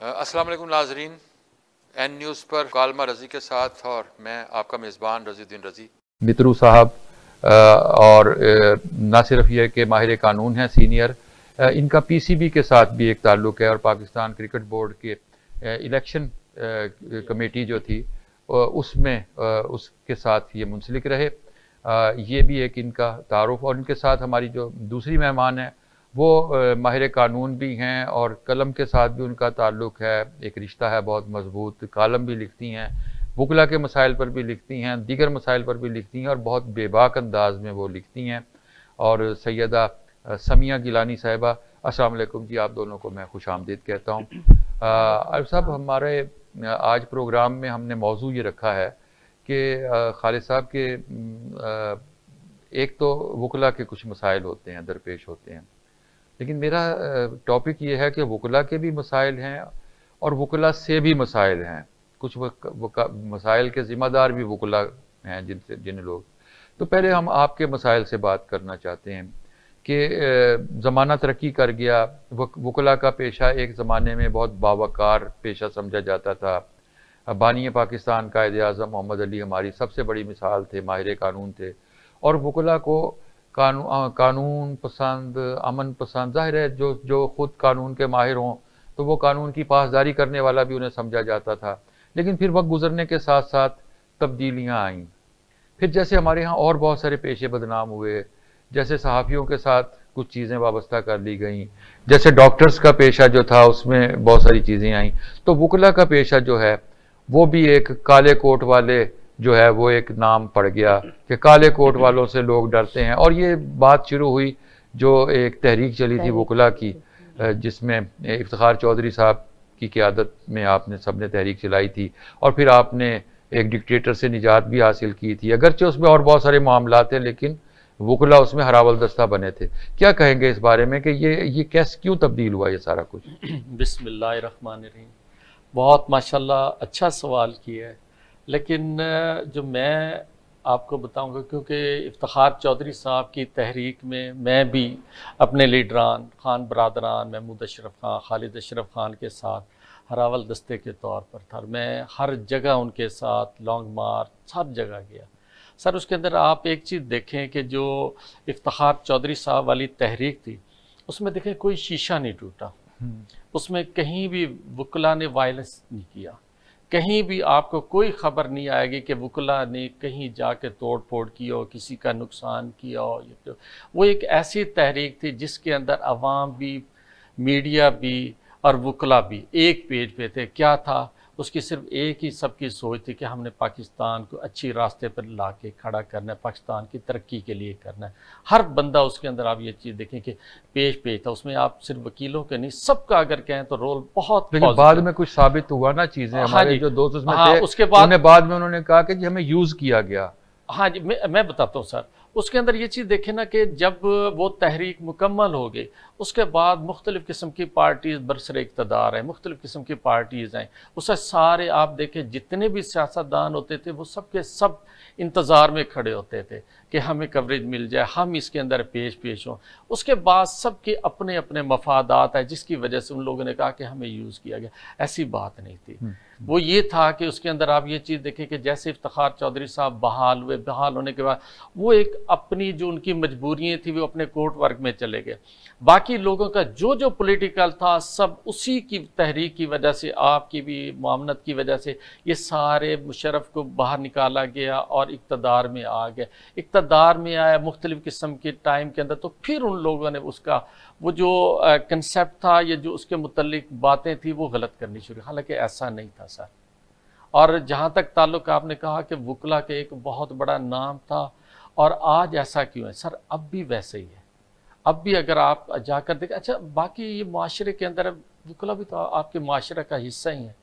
अस्सलाम वालेकुम नाजरीन, एन न्यूज़ पर कालमा रज़ी के साथ और मैं आपका मेज़बान रज़ीउद्दीन रज़ी। मित्रू साहब और ना सिर्फ ये कि माहिर कानून हैं सीनियर, इनका पीसीबी के साथ भी एक ताल्लुक़ है और पाकिस्तान क्रिकेट बोर्ड के इलेक्शन कमेटी जो थी उसमें उसके साथ ये मुंसलिक रहे। ये भी एक इनका तारुफ। और इनके साथ हमारी जो दूसरी मेहमान है वो माहिर कानून भी हैं और कलम के साथ भी उनका ताल्लुक़ है, एक रिश्ता है बहुत मजबूत। कालम भी लिखती हैं, वकला के मसाइल पर भी लिखती हैं, दीगर मसाइल पर भी लिखती हैं और बहुत बेबाक अंदाज में वो लिखती हैं। और सैयदा समिया गिलानी साहिबा, अस्सलाम वालेकुम जी, आप दोनों को मैं खुश आमदीद कहता हूँ। अब साहब, हमारे आज प्रोग्राम में हमने मौजू ये रखा है कि खालिद साहब के एक तो वकला के कुछ मसाइल होते हैं, दरपेश होते हैं, लेकिन मेरा टॉपिक ये है कि वकला के भी मसाइल हैं और वकला से भी मसाइल हैं। कुछ मसाइल के ज़िम्मेदार भी वकला हैं जिन लोग। तो पहले हम आपके मसाइल से बात करना चाहते हैं कि ज़माना तरक्की कर गया, वकला का पेशा एक ज़माने में बहुत बावकार पेशा समझा जाता था। बानी पाकिस्तान कायद-ए-आज़म मोहम्मद अली हमारी सबसे बड़ी मिसाल थे, माहिर कानून थे। और वकला को कानून पसंद, अमन पसंद, ज़ाहिर है जो ख़ुद कानून के माहिर हों तो वो कानून की पासदारी करने वाला भी उन्हें समझा जाता था। लेकिन फिर वक्त गुजरने के साथ साथ तब्दीलियाँ आईं। फिर जैसे हमारे यहाँ और बहुत सारे पेशे बदनाम हुए, जैसे सहाफ़ियों के साथ कुछ चीज़ें वाबस्ता कर ली गईं, जैसे डॉक्टर्स का पेशा जो था उसमें बहुत सारी चीज़ें आईं। तो वकला का पेशा जो है वो भी एक काले कोट वाले जो है वो एक नाम पड़ गया कि काले कोट वालों से लोग डरते हैं। और ये बात शुरू हुई जो एक तहरीक चली थी वकला की, जिसमें इफ्तिखार चौधरी साहब की क़यादत में आपने सबने तहरीक चलाई थी और फिर आपने एक डिक्टेटर से निजात भी हासिल की थी। अगरचे उसमें और बहुत सारे मामला थे लेकिन वकला उसमें हरावल दस्ता बने थे। क्या कहेंगे इस बारे में कि ये कैसे क्यों तब्दील हुआ ये सारा कुछ? बिस्मिल्लाहिर्रहमानिर्रहीम। बहुत माशाल्लाह अच्छा सवाल किया है। लेकिन जो मैं आपको बताऊंगा, क्योंकि इफ्तिखार चौधरी साहब की तहरीक में मैं भी अपने लीडरान खान बरादरान महमूद अशरफ खान, खालिद अशरफ खान के साथ हरावल दस्ते के तौर पर था। मैं हर जगह उनके साथ लॉन्ग मार्च हर जगह गया। सर, उसके अंदर आप एक चीज़ देखें कि जो इफ्तिखार चौधरी साहब वाली तहरीक थी उसमें देखें कोई शीशा नहीं टूटा, उसमें कहीं भी वकला ने वायलेंस नहीं किया, कहीं भी आपको कोई ख़बर नहीं आएगी कि वकला ने कहीं जाके तोड़ फोड़ की हो, किसी का नुकसान किया हो। वो एक ऐसी तहरीक थी जिसके अंदर अवाम भी, मीडिया भी और वकला भी एक पेज पे थे। क्या था उसकी? सिर्फ एक ही सबकी सोच थी कि हमने पाकिस्तान को अच्छी रास्ते पर ला के खड़ा करना है, पाकिस्तान की तरक्की के लिए करना है। हर बंदा उसके अंदर, आप ये चीज़ देखें कि पेज था, उसमें आप सिर्फ वकीलों के नहीं सबका अगर कहें तो रोल बहुत। लेकिन बाद में कुछ साबित हुआ ना चीज़ें, हमारे जो दोस्त उसमें थे, उसके बाद में उन्होंने कहा कि जी हमें यूज़ किया गया। हाँ जी, मैं बताता हूँ सर। उसके अंदर ये चीज़ देखें ना कि जब वो तहरीक मुकम्मल हो गई उसके बाद मुख्तलिफ़ किस्म की पार्टीज़ बरसरे इक़्तिदार हैं, मुख्तलिफ़ किस्म की पार्टीज़ हैं। उससे सारे आप देखें जितने भी सियासतदान होते थे वो सब के सब इंतज़ार में खड़े होते थे कि हमें कवरेज मिल जाए, हम इसके अंदर पेश हों। उसके बाद सबके अपने अपने मफादात है जिसकी वजह से उन लोगों ने कहा कि हमें यूज़ किया गया। ऐसी बात नहीं थी। वो ये था कि उसके अंदर आप ये चीज़ देखें कि जैसे इफ्तिखार चौधरी साहब बहाल हुए, बहाल होने के बाद वो एक अपनी जो उनकी मजबूरियाँ थी वो अपने कोर्ट वर्क में चले गए। बाकी लोगों का जो पॉलिटिकल था सब उसी की तहरीक की वजह से, आपकी भी मामनत की वजह से ये सारे मुशर्रफ को बाहर निकाला गया और इक़्तिदार में आ गए। इक़्तिदार में आया मुख्तलिफ़ किस्म के टाइम के अंदर, तो फिर उन लोगों ने उसका वो जो कंसेप्ट था या जो उसके मुतल्लिक बातें थी वो गलत करनी शुरू। हालांकि ऐसा नहीं था सर। और जहाँ तक ताल्लुक़ आपने कहा कि वकला के एक बहुत बड़ा नाम था और आज ऐसा क्यों है सर? अब भी वैसे ही है। अब भी अगर आप जाकर देखें, अच्छा बाकी ये माशरे के अंदर वकला भी तो आपके माशरे का हिस्सा ही है।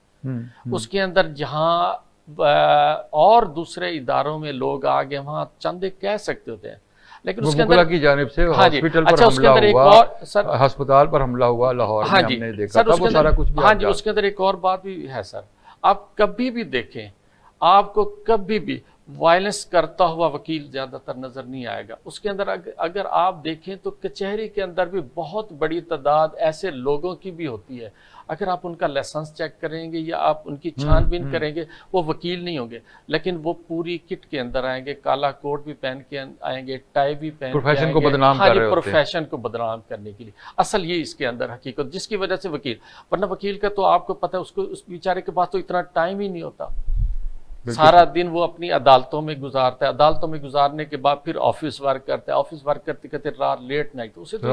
उसके अंदर जहाँ और दूसरे इदारों में लोग आ गए वहाँ चंदे कह सकते होते हैं, लेकिन उसके अंदर की जानिब से हॉस्पिटल पर हमला हुआ, अस्पताल पर हमला हुआ लाहौर में, हमने देखा था वो सारा कुछ भी। हाँ जी, उसके अंदर एक और बात भी है सर। आप कभी भी देखें, आपको कभी भी वायलेंस करता हुआ वकील ज़्यादातर नज़र नहीं आएगा। उसके अंदर अगर आप देखें तो कचहरी के अंदर भी बहुत बड़ी तादाद ऐसे लोगों की भी होती है, अगर आप उनका लाइसेंस चेक करेंगे या आप उनकी छानबीन करेंगे, वो वकील नहीं होंगे, लेकिन वो पूरी किट के अंदर आएंगे, काला कोट भी पहन के आएंगे, टाई भी पहन के प्रोफेशन को आएंगे। बदनाम कर रहे होते हैं। प्रोफेशन को बदनाम करने के लिए असल ये इसके अंदर हकीकत, जिसकी वजह से वकील, वरना वकील का तो आपको पता है उसको, उस बेचारे के पास तो इतना टाइम ही नहीं होता, सारा दिन वो अपनी अदालतों में गुजारता है, अदालतों में गुजारने के बाद फिर ऑफिस वर्क करता है, ऑफिस वर्क करते करते रात लेट नाइट, तो उसे तो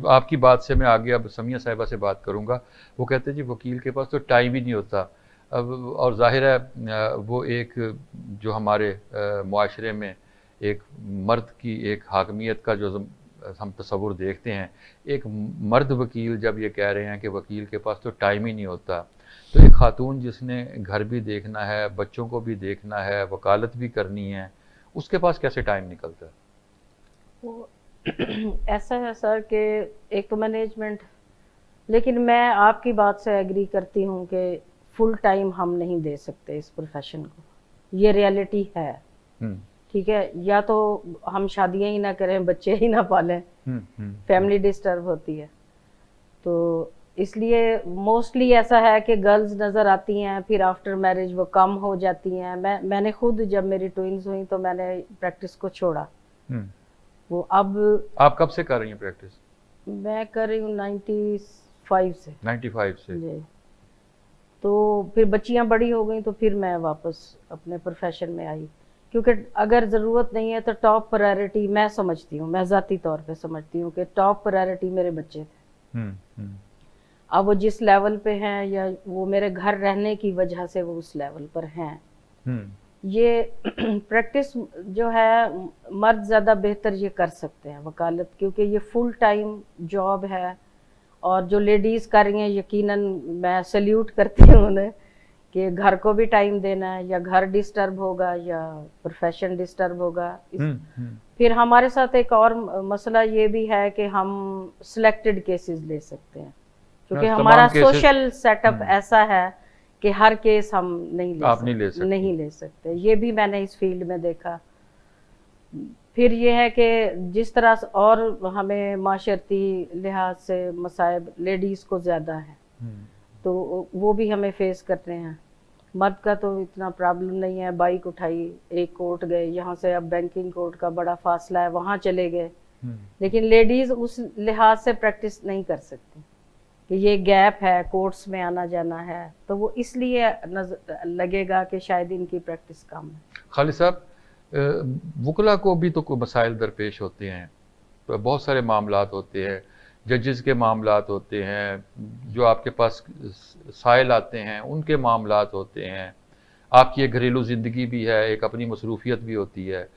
आपकी बात से मैं आगे अब समिया साहिबा से बात करूंगा। वो कहते हैं जी वकील के पास तो टाइम ही नहीं होता। अब और जाहिर है वो एक जो हमारे मुआशरे में एक मर्द की एक हाकमियत का जो हम तस्वुर देखते हैं, एक मर्द वकील जब ये कह रहे हैं कि वकील के पास तो टाइम ही नहीं होता, तो एक खातून जिसने घर भी देखना है, बच्चों को भी देखना है, वकालत भी करनी है, उसके पास कैसे टाइम निकलता है? वो ऐसा है सर कि एक तो मैनेजमेंट, लेकिन मैं आपकी बात से एग्री करती हूँ कि फुल टाइम हम नहीं दे सकते इस प्रोफेशन को, ये रियलिटी है। ठीक है, या तो हम शादियां ही ना करें, बच्चे ही ना पालें, फैमिली डिस्टर्ब होती है, तो इसलिए मोस्टली ऐसा है कि गर्ल्स नज़र आती हैं, फिर आफ्टर मैरिज वो कम हो जाती हैं। मैंने खुद जब मेरी ट्विंस हुई तो मैंने प्रैक्टिस को छोड़ा। वो अब आप कब से कर रही हैं प्रैक्टिस? मैं कर रही हूँ 95 से। 95 से जी। तो फिर बच्चियाँ बड़ी हो गई तो फिर मैं वापस अपने प्रोफेशन में आई, क्योंकि अगर ज़रूरत नहीं है तो टॉप प्रायोरिटी मैं समझती हूँ, मैं ज़ाती तौर पे समझती हूँ कि टॉप प्रायोरिटी मेरे बच्चे थे। अब वो जिस लेवल पे हैं या वो मेरे घर रहने की वजह से वो उस लेवल पर हैं। ये प्रैक्टिस जो है मर्द ज़्यादा बेहतर ये कर सकते हैं वकालत, क्योंकि ये फुल टाइम जॉब है, और जो लेडीज़ कर रही हैं यकीनन मैं सल्यूट करती हूँ उन्हें कि घर को भी टाइम देना है, या घर डिस्टर्ब होगा या प्रोफेशन डिस्टर्ब होगा। फिर हमारे साथ एक और मसला ये भी है कि हम सिलेक्टेड केसेस ले सकते हैं, क्योंकि हमारा सोशल सेटअप ऐसा है कि हर केस हम नहीं ले सकते। ये भी मैंने इस फील्ड में देखा। फिर ये है कि जिस तरह से और हमें माशरती लिहाज से मसाइब लेडीज़ को ज़्यादा है, तो वो भी हमें फेस करते हैं। मर्द का तो इतना प्रॉब्लम नहीं है, बाइक उठाई, एक कोर्ट गए, यहाँ से अब बैंकिंग कोर्ट का बड़ा फासला है, वहाँ चले गए, लेकिन लेडीज़ उस लिहाज से प्रैक्टिस नहीं कर सकती कि ये गैप है, कोर्ट्स में आना जाना है, तो वो इसलिए लगेगा कि शायद इनकी प्रैक्टिस कम है। खालिद साहब, वकला को भी तो कोई मसाइल दरपेश होते हैं, तो बहुत सारे मामलात होते हैं, जजेस के मामलात होते हैं, जो आपके पास साइल आते हैं उनके मामलात होते हैं, आपकी एक घरेलू ज़िंदगी भी है, एक अपनी मसरूफियत भी होती है।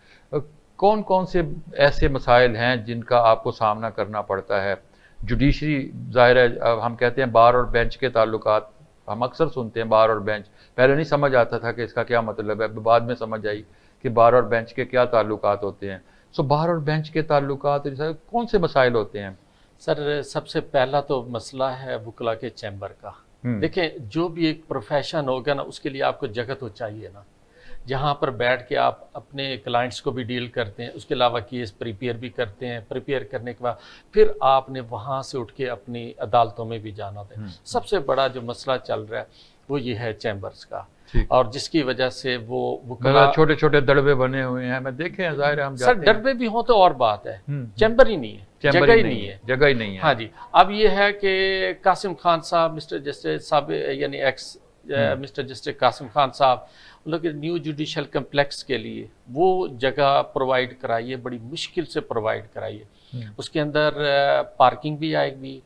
कौन कौन से ऐसे मसाइल हैं जिनका आपको सामना करना पड़ता है? जुडिशरी, ज़ाहिर है हम कहते हैं बार और बेंच के ताल्लुकात, हम अक्सर सुनते हैं बार और बेंच, पहले नहीं समझ आता था कि इसका क्या मतलब है, बाद में समझ आई कि बार और बेंच के क्या ताल्लुकात होते हैं। सो बार और बेंच के ताल्लुकात कौन से मसाइल होते हैं? सर, सबसे पहला तो मसला है वकला के चैम्बर का। देखें, जो भी एक प्रोफेशन होगा ना, उसके लिए आपको जगह तो चाहिए ना, जहाँ पर बैठ के आप अपने क्लाइंट्स को भी डील करते हैं, उसके अलावा केस प्रिपेयर भी करते हैं, प्रिपेयर करने के बाद फिर आपने वहाँ से उठ के अपनी अदालतों में भी जाना होता है। सबसे बड़ा जो मसला चल रहा है वो ये है चैम्बर्स का, और जिसकी वजह से वो छोटे छोटे दड़बे बने हुए हैं, मैं देखे हैं, जाहिर है हम सर डरबे भी हो तो और बात है, चैम्बर ही नहीं है, जगह ही नहीं है। हाँ जी, अब ये है कि कासिम खान साहब, मिस्टर जस्टिस साहब, यानी ex mister justice Kasim Khan साहब, उन लोग न्यू जुडिशल कम्प्लेक्स के लिए वो जगह प्रोवाइड कराइए, बड़ी मुश्किल से प्रोवाइड कराइए। उसके अंदर पार्किंग भी आएगी,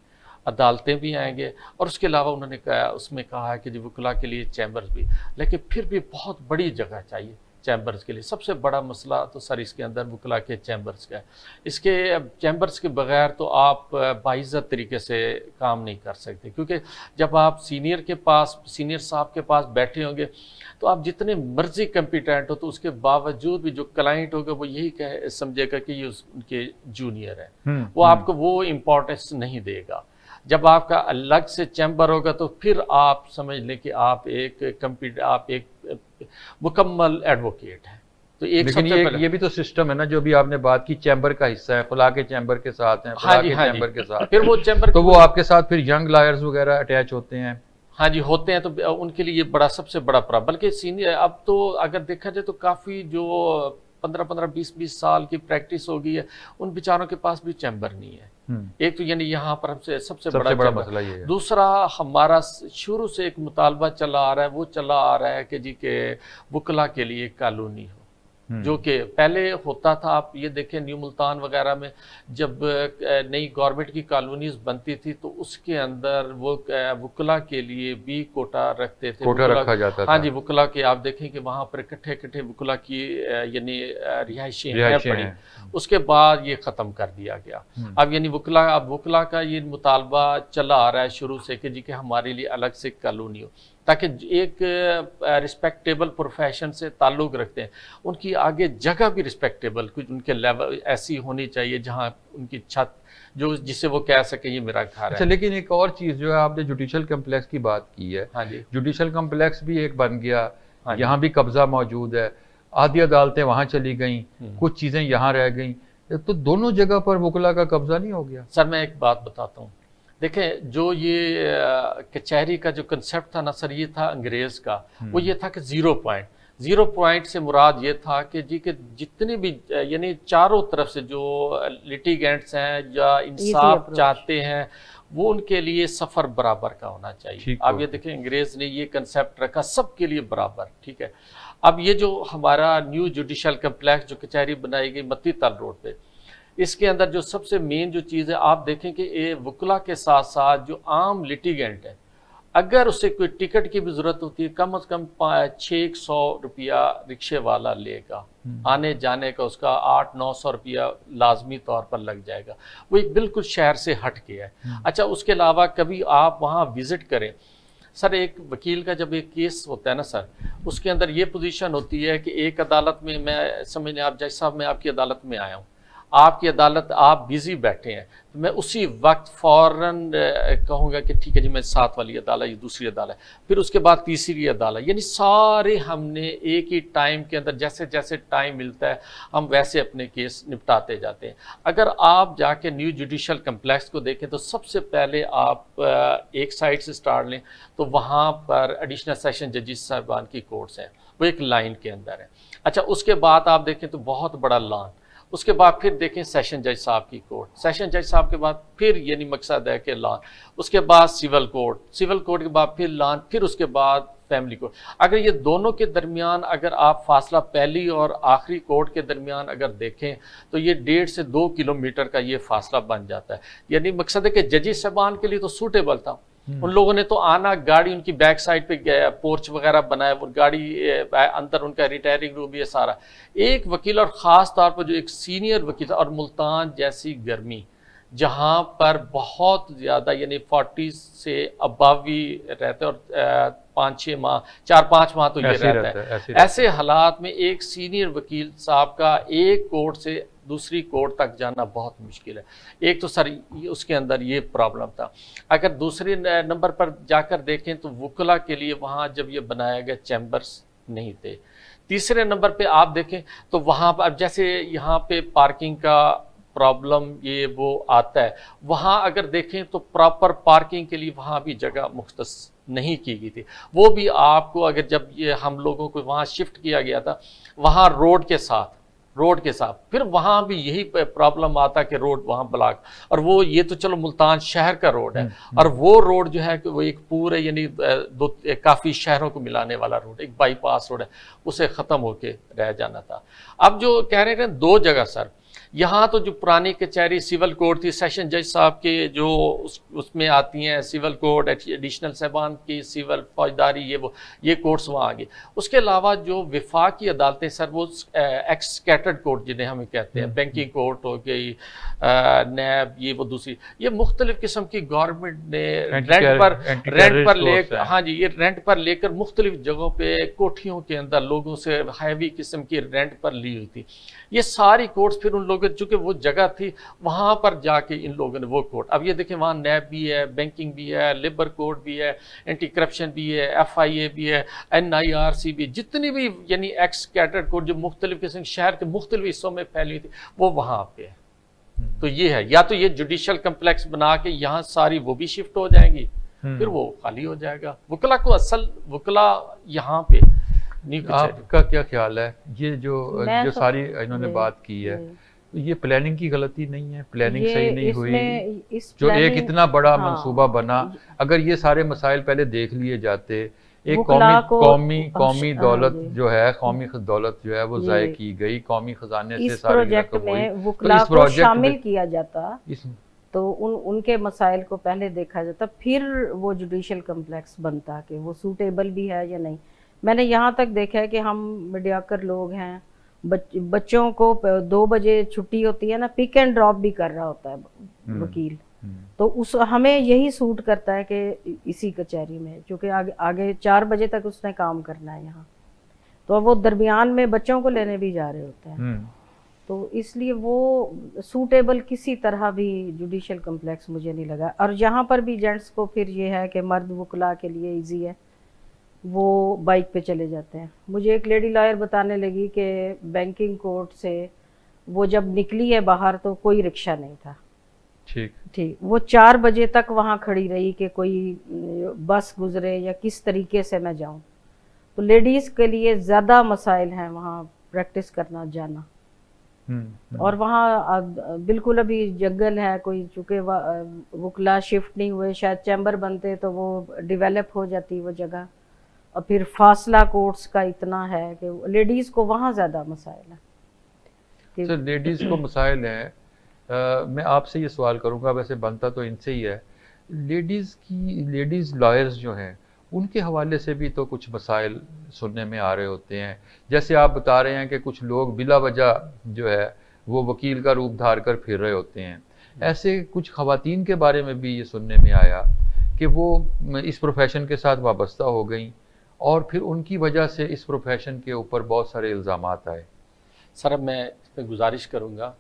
अदालतें भी आएंगे, और उसके अलावा उन्होंने कहा, उसमें कहा है कि जी वकला के लिए चैम्बर्स भी, लेकिन फिर भी बहुत बड़ी जगह चाहिए चैम्बर्स के लिए। सबसे बड़ा मसला तो सर इसके अंदर वकला के चैम्बर्स का है। इसके चैम्बर्स के बगैर तो आप बाइज़्ज़त तरीके से काम नहीं कर सकते, क्योंकि जब आप सीनियर साहब के पास बैठे होंगे तो आप जितने मर्जी कम्पिटेंट हो, तो उसके बावजूद भी जो क्लाइंट होगा वो यही समझेगा कि ये उनके जूनियर है, वो आपको वो इम्पोर्टेंस नहीं देगा। जब आपका अलग से चैम्बर होगा तो फिर आप समझ लें कि आप एक मुकम्मल एडवोकेट हैं, तो एक लेकिन ये भी तो सिस्टम है ना, जो भी आपने बात की, चैम्बर का हिस्सा है, खुला के चैम्बर के साथ है, खुला के चैम्बर के साथ, फिर वो चैम्बर, तो वो आपके साथ फिर यंग लायर्स वगैरह अटैच होते हैं। हाँ जी, होते हैं, तो उनके लिए बड़ा सबसे बड़ा प्रॉब्लम, बल्कि सीनियर अब तो अगर देखा जाए तो काफ़ी जो 15-15, 20-20 साल की प्रैक्टिस हो गई है, उन बेचारों के पास भी चैम्बर नहीं है। एक तो यानी यहाँ पर हमसे सबसे बड़ा मसला ये है। दूसरा, हमारा शुरू से एक मुतालबा चला आ रहा है, वो चला आ रहा है कि जी के वकला के लिए कॉलोनी हो, जो कि पहले होता था। आप ये देखें न्यू मुल्तान वगैरह में जब नई गवर्नमेंट की कॉलोनीज बनती थी तो उसके अंदर वो वकला के लिए भी कोटा रखते थे, कोटा रखा जाता था। हाँ जी, वकला के आप देखें कि वहाँ पर इकट्ठे वकला की यानी रिहायशें हैं पड़ी, उसके बाद ये ख़त्म कर दिया गया। अब यानी वकला का ये मुतालबा चला आ रहा है शुरू से कि जी के हमारे लिए अलग से कॉलोनी हो, ताकि एक रिस्पेक्टेबल प्रोफेशन से ताल्लुक़ रखते हैं, उनकी आगे जगह भी रिस्पेक्टेबल, कुछ उनके लेवल ऐसी होनी चाहिए जहां उनकी छत जो जिससे वो कह सके ये मेरा घर है। अच्छा, लेकिन एक और चीज़ जो है, आपने जुडिशल कम्प्लेक्स की बात की है। हाँ जी, जुडिशल कम्प्लेक्स भी एक बन गया। हाँ, यहाँ भी कब्जा मौजूद है, आधी अदालतें वहाँ चली गई, कुछ चीज़ें यहाँ रह गई, तो दोनों जगह पर वकला का कब्जा नहीं हो गया? सर मैं एक बात बताता हूँ, देखें जो ये कचहरी का जो कंसेप्ट था ना सर, ये था अंग्रेज़ का, वो ये था कि 0 पॉइंट से मुराद ये था कि जी के जितने भी यानी चारों तरफ से जो लिटिगेंट्स हैं या इंसाफ चाहते हैं, वो उनके लिए सफ़र बराबर का होना चाहिए। आप ये देखें, अंग्रेज़ ने ये कंसेप्ट रखा सबके लिए बराबर, ठीक है। अब ये जो हमारा न्यू जुडिशल कम्प्लेक्स जो कचहरी बनाई गई मत्ती ताल रोड पे, इसके अंदर जो सबसे मेन जो चीज़ है, आप देखें कि ये वकला के साथ साथ जो आम लिटिगेंट है, अगर उसे कोई टिकट की भी ज़रूरत होती है, कम से कम 600 रुपया रिक्शे वाला लेगा, आने जाने का उसका 800-900 रुपया लाजमी तौर पर लग जाएगा। वो एक बिल्कुल शहर से हट के है। अच्छा, उसके अलावा कभी आप वहाँ विज़िट करें सर, एक वकील का जब एक केस होता है ना सर, उसके अंदर ये पोजीशन होती है कि एक अदालत में, मैं समझने आप जज साहब, मैं आपकी अदालत में आया हूँ, आपकी अदालत आप बिजी बैठे हैं, तो मैं उसी वक्त फ़ौरन कहूँगा कि ठीक है जी, मैं साथ वाली अदालत, ये दूसरी अदालत, फिर उसके बाद तीसरी अदालत, यानी सारे हमने एक ही टाइम के अंदर जैसे जैसे टाइम मिलता है हम वैसे अपने केस निपटाते जाते हैं। अगर आप जाके न्यू जुडिशल कम्प्लेक्स को देखें तो सबसे पहले आप एक साइड से स्टार्ट लें तो वहाँ पर एडिशनल सेशन जजेस साहिबान की कोर्ट्स हैं, वो एक लाइन के अंदर है। अच्छा, उसके बाद आप देखें तो बहुत बड़ा लॉन, उसके बाद फिर देखें सेशन जज साहब की कोर्ट, सेशन जज साहब के बाद फिर यानी मकसद है कि लॉन, उसके बाद सिविल कोर्ट, सिविल कोर्ट के बाद फिर लॉन, फिर उसके बाद फैमिली कोर्ट। अगर ये दोनों के दरमियान अगर आप फासला पहली और आखिरी कोर्ट के दरमियान अगर देखें तो ये 1.5 से 2 किलोमीटर का ये फासला बन जाता है। यानी मकसद है कि जजेस साहबान के लिए तो सूटेबल था, उन लोगों ने तो आना, गाड़ी उनकी बैक साइड पे पोर्च वगैरह बनाया, वो गाड़ी अंदर उनका रिटायरिंग रूम, ये सारा। एक वकील और ख़ास तौर पर जो एक सीनियर वकील था, और मुल्तान जैसी गर्मी जहाँ पर बहुत ज़्यादा यानी 40 से अबव भी रहते हैं और 5-6 माह 4-5 माह तो ये रहता है। ऐसे हालात में एक सीनियर वकील साहब का एक कोर्ट से दूसरी कोर्ट तक जाना बहुत मुश्किल है। एक तो सर उसके अंदर ये प्रॉब्लम था। अगर दूसरे नंबर पर जाकर देखें तो वकला के लिए वहाँ जब ये बनाया गया चैम्बर्स नहीं थे। तीसरे नंबर पे आप देखें तो वहाँ पर अब जैसे यहाँ पे पार्किंग का प्रॉब्लम ये वो आता है, वहाँ अगर देखें तो प्रॉपर पार्किंग के लिए वहाँ भी जगह मुख्तस नहीं की गई थी। वो भी आपको अगर जब ये हम लोगों को वहाँ शिफ्ट किया गया था, वहाँ रोड के साथ फिर वहाँ भी यही प्रॉब्लम आता कि रोड वहाँ ब्लॉक, और वो ये तो चलो मुल्तान शहर का रोड है और वो रोड जो है कि वो एक पूरे यानी काफ़ी शहरों को मिलाने वाला रोड, एक बाईपास रोड है, उसे ख़त्म होके रह जाना था। अब जो कह रहे हैं 2 जगह सर, यहाँ तो जो पुरानी कचहरी सिविल कोर्ट थी, सेशन जज साहब के जो उसमें आती हैं, सिविल कोर्ट, एडिशनल साहबान की सिविल फौजदारी, ये कोर्ट्स वहाँ आ गए। उसके अलावा जो विफाकी अदालतें सर, वो एक्सकैटर्ड कोर्ट जिन्हें हम कहते हैं, बैंकिंग कोर्ट हो गई, नैब, ये वो दूसरी, ये मुख्तलिफ किस्म की गवर्नमेंट ने रेंट पर लेकर, हाँ जी, ये रेंट पर लेकर मुख्तलिफ जगहों पे कोठियों के अंदर लोगों से हैवी किस्म की रेंट पर ली हुई थी। ये सारी कोर्ट्स फिर उन लोगों क्योंकि चूंकि वो जगह थी वहाँ पर जाके इन लोगों ने वो कोर्ट, अब ये देखें वहाँ नैब भी है, बैंकिंग भी है, लेबर कोड भी है, एंटी करप्शन भी है, FIA भी है, NIRC भी, जितनी भी यानी एक्स कैटेड कोर्ट जो मुख्तलिफ किस्म शहर के मुख्तलिफ हिस्सों में फैली थी वो वहाँ पे है। तो ये है, या तो ये जुडिशल कम्प्लेक्स बना के यहाँ सारी वो भी शिफ्ट हो जाएंगी, फिर वो खाली हो जाएगा, वकला को असल वकला यहाँ पे नहीं। आपका क्या ख्याल है, ये जो सारी इन्होंने बात की है, तो ये प्लानिंग की गलती नहीं है? प्लानिंग सही नहीं हुई? जो एक इतना बड़ा मंसूबा बना, अगर ये सारे मसाइल पहले देख लिए जाते, एक कौमी दौलत जो है, कौमी दौलत जो है वो ज़ाय की गई, कौमी खजाने से सारी प्रोजेक्ट में वकला को शामिल किया जाता, तो उनके मसाइल को पहले देखा जाता, फिर वो जुडिशल कम्प्लेक्स बनता कि वो सूटेबल भी है या नहीं। मैंने यहाँ तक देखा है कि हम मीडियाकर लोग हैं, बच्चों को 2 बजे छुट्टी होती है ना, पिक एंड ड्रॉप भी कर रहा होता है वकील, तो उस हमें यही सूट करता है कि इसी कचहरी में, क्योंकि आगे 4 बजे तक उसने काम करना है यहाँ, तो वो दरमियान में बच्चों को लेने भी जा रहे होते हैं, तो इसलिए वो सूटेबल किसी तरह भी जुडिशल कम्प्लेक्स मुझे नहीं लगा। और यहाँ पर भी जेंट्स को फिर ये है कि मर्द वकला के लिए इजी है, वो बाइक पे चले जाते हैं। मुझे एक लेडी लॉयर बताने लगी कि बैंकिंग कोर्ट से वो जब निकली है बाहर तो कोई रिक्शा नहीं था। ठीक, वो 4 बजे तक वहाँ खड़ी रही कि कोई बस गुजरे या किस तरीके से मैं जाऊँ। तो लेडीज़ के लिए ज़्यादा मसाइल हैं वहाँ प्रैक्टिस करना जाना। और वहाँ बिल्कुल अभी जंगल है, कोई चूँकि वकला शिफ्ट नहीं हुए, शायद चैम्बर बनते तो वो डेवलप हो जाती वो जगह। और फिर फासला कोर्ट्स का इतना है कि लेडीज़ को वहाँ ज़्यादा मसाइल है। सर लेडीज़ को मसाइल हैं, मैं आपसे ये सवाल करूँगा, वैसे बनता तो इनसे ही है, लेडीज़ लॉयर्स जो हैं उनके हवाले से भी तो कुछ मसाइल सुनने में आ रहे होते हैं। जैसे आप बता रहे हैं कि कुछ लोग बिला वजह जो है वो वकील का रूप धार कर फिर रहे होते हैं, ऐसे कुछ ख़वातीन के बारे में भी ये सुनने में आया कि वो इस प्रोफेशन के साथ वाबस्ता हो गई और फिर उनकी वजह से इस प्रोफेशन के ऊपर बहुत सारे इल्ज़ामात आए। सर अब मैं इसमें गुजारिश करूँगा,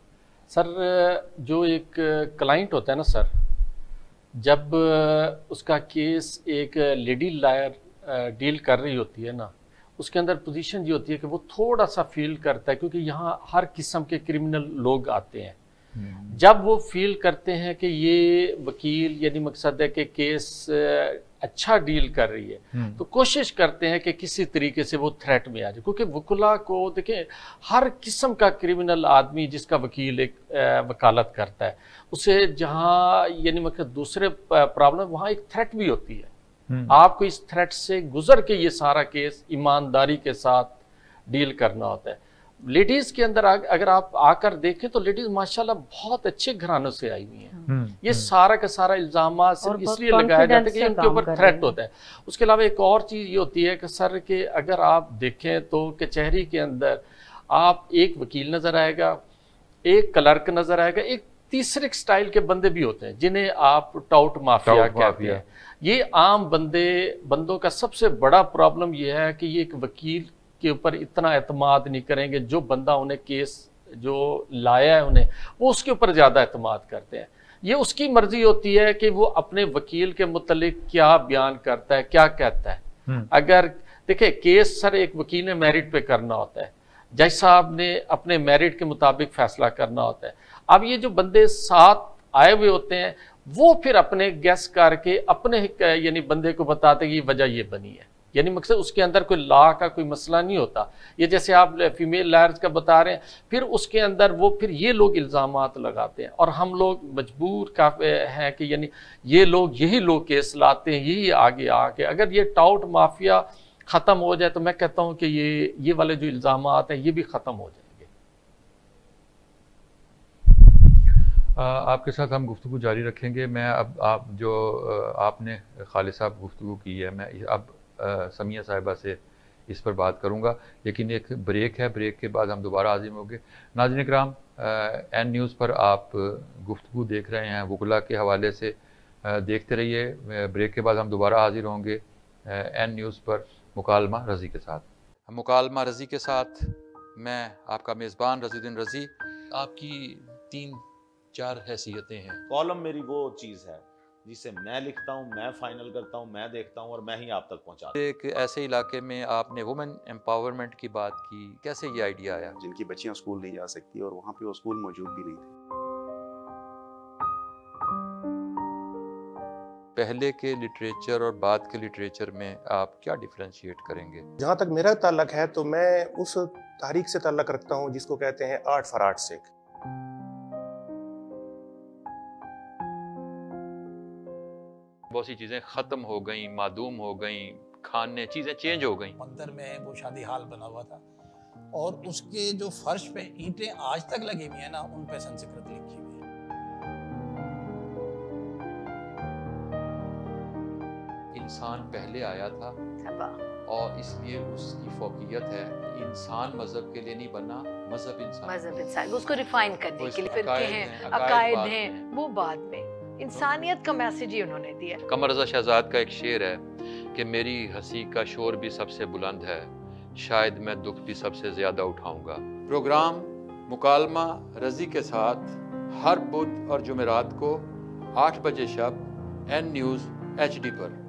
सर जो एक क्लाइंट होता है ना सर, जब उसका केस एक लेडी लॉयर डील कर रही होती है ना, उसके अंदर पोजीशन ये होती है कि वो थोड़ा सा फील करता है, क्योंकि यहाँ हर किस्म के क्रिमिनल लोग आते हैं। जब वो फील करते हैं कि ये वकील यानी मकसद है कि केस अच्छा डील कर रही है, तो कोशिश करते हैं कि किसी तरीके से वो थ्रेट में आ जाए, क्योंकि वकुला को देखें हर किस्म का क्रिमिनल आदमी जिसका वकील एक वकालत करता है, उसे जहाँ यानी मतलब दूसरे प्रॉब्लम वहाँ एक थ्रेट भी होती है। आपको इस थ्रेट से गुजर के ये सारा केस ईमानदारी के साथ डील करना होता है। लेडीज के अंदर अगर आप आकर देखें तो लेडीज माशाल्लाह बहुत अच्छे घरानों से आई हुई हैं। ये सारा का सारा इल्जाम इसलिए लगाया जाता है कि उनके ऊपर थ्रेट होता है। उसके अलावा एक और चीज़ ये होती है कि सर के अगर आप देखें तो कचहरी के अंदर आप एक वकील नज़र आएगा, एक क्लर्क नज़र आएगा, एक तीसरे स्टाइल के बंदे भी होते हैं जिन्हें आप टाउट माफिया कहते हैं। ये आम बंदों का सबसे बड़ा प्रॉब्लम ये है कि ये एक वकील के ऊपर इतना एतमाद नहीं करेंगे, जो बंदा उन्हें केस जो लाया है उन्हें वो उसके ऊपर ज़्यादा एतमाद करते हैं। ये उसकी मर्जी होती है कि वो अपने वकील के मुतल्लिक क्या बयान करता है, क्या कहता है। अगर देखिए केस सर एक वकील ने मेरिट पे करना होता है, जज साहब ने अपने मेरिट के मुताबिक फैसला करना होता है। अब ये जो बंदे साथ आए हुए होते हैं वो फिर अपने गैस करके अपने यानी बंदे को बताते कि वजह ये बनी है, यानी मकसद उसके अंदर कोई लॉ का कोई मसला नहीं होता। ये जैसे आप फीमेल लॉयर्स का बता रहे हैं, फिर उसके अंदर वो फिर ये लोग इल्ज़ामात लगाते हैं और हम लोग मजबूर काफ़ी हैं कि यानी ये लोग यही लोग केस लाते हैं, यही आगे आके अगर ये टाउट माफिया ख़त्म हो जाए तो मैं कहता हूँ कि ये वाले जो इल्ज़ामात हैं ये भी ख़त्म हो जाएंगे। आपके साथ हम गुफ्तगू जारी रखेंगे। मैं अब आप जो आपने खालिद साहब गुफ्तगू की है, मैं अब समिया साहिबा से इस पर बात करूंगा, लेकिन एक ब्रेक है, ब्रेक के बाद हम दोबारा हाजिर होंगे। नाज़रीन इकराम, एन न्यूज़ पर आप गुफ्तगू देख रहे हैं वकला के हवाले से, देखते रहिए। ब्रेक के बाद हम दोबारा हाजिर होंगे एन न्यूज़ पर मुकालमा रज़ी के साथ। मुकालमा रज़ी के साथ मैं आपका मेज़बान रज़ीउद्दीन रज़ी। आपकी 3-4 हैसियतें हैं। कॉलम मेरी वो चीज़ है जिसे मैं लिखता हूँ, मैं फाइनल करता हूँ, मैं देखता हूँ और मैं ही आप तक पहुँचाता हूँ। एक ऐसे इलाके में आपने वुमेन एम्पावरमेंट की बात की, कैसे ये आइडिया आया? जिनकी बच्चियां स्कूल नहीं जा सकती और वहाँ पे वो स्कूल मौजूद भी नहीं थे। पहले के लिटरेचर और बाद के लिटरेचर में आप क्या डिफरेंशिएट करेंगे? जहाँ तक मेरा ताल्लुक है तो मैं उस तारीख से ताल्लुक रखता हूँ जिसको कहते हैं आर्ट फॉर आर्ट सेक। बहुत सी चीज़ें ख़त्म हो गई, मादूम हो गई, खाने चीज़ें चेंज हो गई। मंदिर में वो शादी हाल बना हुआ था और उसके जो फर्श पे ईंटें आज तक लगी हुई है ना, उन पे संस्कृत लिखी हुई है। इंसान पहले आया था और इसलिए उसकी फोकियत है। इंसान मजहब के लिए नहीं बना, मजहब इंसान उसको रिफाइन करने के लिए फिरके हैं, अकायद हैं, वो बाद में इंसानियत का मैसेज ही उन्होंने दिया। कमर रज़ा शहजाद का एक शेर है कि मेरी हंसी का शोर भी सबसे बुलंद है, शायद मैं दुख भी सबसे ज्यादा उठाऊंगा। प्रोग्राम मुकालमा रज़ी के साथ हर बुध और जुमेरात को 8 बजे शब एन न्यूज़ HD पर।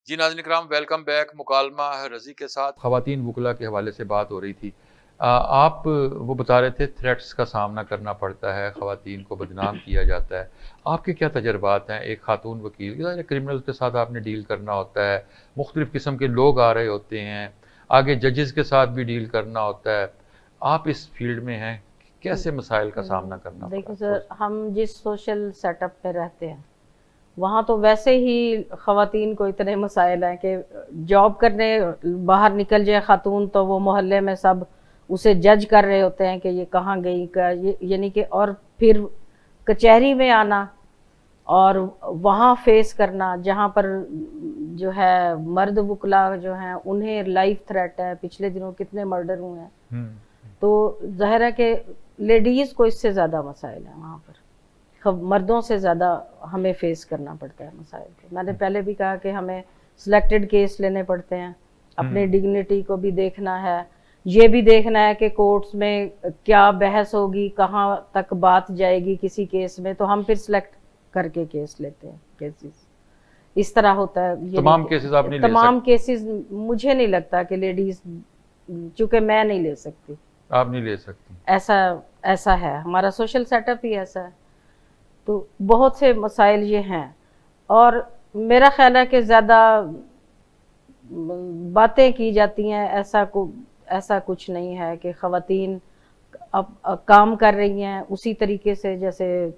जी नाज़रीन इकराम, वेलकम बैक। मुकालमा रज़ी के साथ ख़वातीन वुकला के हवाले से बात हो रही थी। आप वो बता रहे थे थ्रेट्स का सामना करना पड़ता है, ख़वातीन को बदनाम किया जाता है। आपके क्या तजर्बात हैं एक खातून वकील? क्रिमिनल के साथ आपने डील करना होता है, मुख्तलिफ़ किस्म के लोग आ रहे होते हैं, आगे जजेस के साथ भी डील करना होता है। आप इस फील्ड में हैं, कैसे मसाइल का सामना करना पड़ता है? देखो सर, हम जिस सोशल सेटअप पे रहते हैं वहाँ तो वैसे ही ख़वातीन को इतने मसाइल हैं कि जॉब करने बाहर निकल जाए खातून तो वो मोहल्ले में सब उसे जज कर रहे होते हैं कि ये कहाँ गई का, यानी कि और फिर कचहरी में आना और वहाँ फेस करना जहाँ पर जो है मर्द वुकला जो हैं उन्हें लाइफ थ्रेट है। पिछले दिनों कितने मर्डर हुए हैं, तो जाहिर है कि लेडीज़ को इससे ज़्यादा मसाइल हैं वहाँ पर, मर्दों से ज़्यादा हमें फेस करना पड़ता है मसाइल को। मैंने पहले भी कहा कि हमें सिलेक्टेड केस लेने पड़ते हैं, अपनी डिग्निटी को भी देखना है, ये भी देखना है कि कोर्ट्स में क्या बहस होगी, कहाँ तक बात जाएगी किसी केस में, तो हम फिर सिलेक्ट करके केस लेते हैं। केसेस इस तरह होता है। ये तमाम केसेस आप नहीं ले सकते? तमाम केसेस मुझे नहीं लगता कि लेडीज़, चूँकि मैं नहीं ले सकती, आप नहीं ले सकती, ऐसा है, हमारा सोशल सेटअप ही ऐसा है। तो बहुत से मसाइल ये हैं और मेरा ख्याल है कि ज़्यादा बातें की जाती हैं, ऐसा कुछ नहीं है कि ख़वातीन अब काम कर रही हैं उसी तरीके से जैसे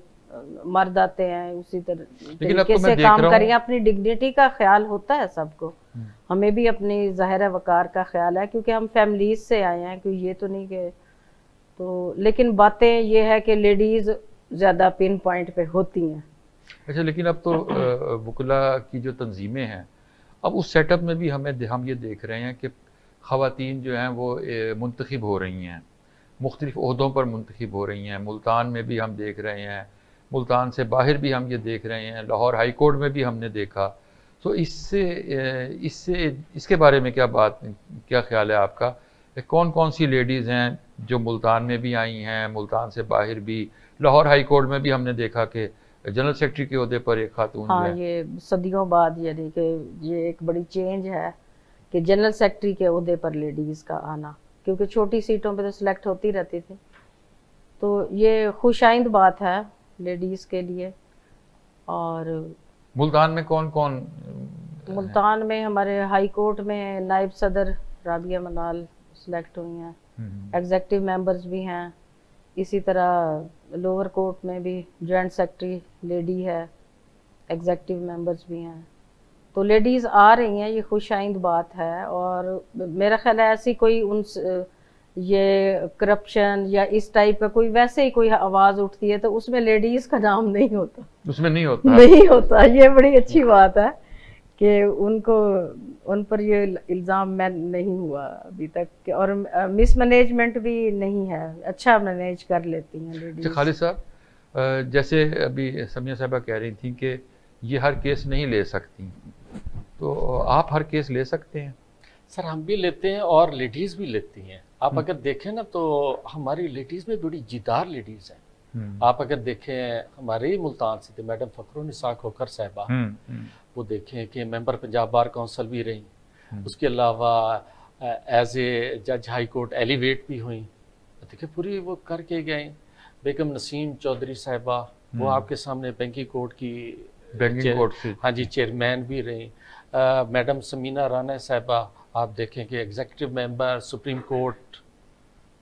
मर्द आते हैं, उसी तरीके से काम कर रही हैं। अपनी डिग्निटी का ख्याल होता है सबको, हमें भी अपनी ज़ाहिर वकार का ख्याल है क्योंकि हम फैमिलीज से आए हैं, क्योंकि ये तो नहीं कि तो, लेकिन बातें ये है कि लेडीज़ ज़्यादा पिन पॉइंट पे होती हैं। अच्छा, लेकिन अब तो वुकला की जो तंजीमें हैं, अब उस सेटअप में भी हम ये देख रहे हैं कि ख़वातीन जो हैं वो मुंतखब हो रही हैं, मुख्तलिफ़ ओहदों पर मुंतखब हो रही हैं। मुल्तान में भी हम देख रहे हैं, मुल्तान से बाहर भी हम ये देख रहे हैं, लाहौर हाई कोर्ट में भी हमने देखा। तो इसके बारे में क्या ख्याल है आपका? कौन कौन सी लेडीज़ हैं जो मुल्तान में भी आई हैं, मुल्तान से बाहर भी, लाहौर हाई कोर्ट में भी हमने देखा कि जनरल सेक्रेटरी के ओहदे पर एक खातून हाँ, ये सदियों बाद, यानी कि ये एक बड़ी चेंज है कि जनरल सेक्रेटरी के ओहदे पर लेडीज़ का आना, क्योंकि छोटी सीटों पे तो सिलेक्ट होती रहती थी। तो ये खुशाइंद बात है लेडीज़ के लिए। और मुल्तान में कौन कौन? मुल्तान में हमारे हाई कोर्ट में नायब सदर राबिया मनाल सिलेक्ट हुई हैं, एग्जेक्टिव मेंबर्स भी हैं। इसी तरह लोअर कोर्ट में भी जॉइंट सेक्रेटरी लेडी है, एग्जेक्टिव मेंबर्स भी हैं। तो लेडीज़ आ रही हैं, ये खुशाइंद बात है। और मेरा ख्याल है ऐसी कोई ये करप्शन या इस टाइप का कोई वैसे ही कोई आवाज़ उठती है तो उसमें लेडीज़ का नाम नहीं होता, उसमें नहीं होता, नहीं होता। ये बड़ी अच्छी बात है कि उन पर ये इल्ज़ाम मैं नहीं हुआ अभी तक। और मिसमैनेजमेंट भी नहीं है, अच्छा मैनेज कर लेती हैं लेडीज़। खालिद साहब, जैसे अभी समिया साहबा कह रही थी कि ये हर केस नहीं ले सकती, तो आप हर केस ले सकते हैं? सर, हम भी लेते हैं और लेडीज़ भी लेती हैं। आप अगर देखें ना तो हमारी लेडीज़ में बड़ी जिदार लेडीज़ हैं। आप अगर देखें हमारे मुल्तान से थे मैडम फ़खरुन्निसा खोखर साहिबा, वो देखें कि मेंबर पंजाब बार काउंसिल भी रही, उसके अलावा एज ए जज हाई कोर्ट एलिवेट भी हुई, देखिए पूरी वो करके गए। बेगम नसीम चौधरी साहिबा, वो आपके सामने बैंकिंग कोर्ट की हाँ जी चेयरमैन भी रही। मैडम समीना राना साहिबा, आप देखें कि executive member supreme court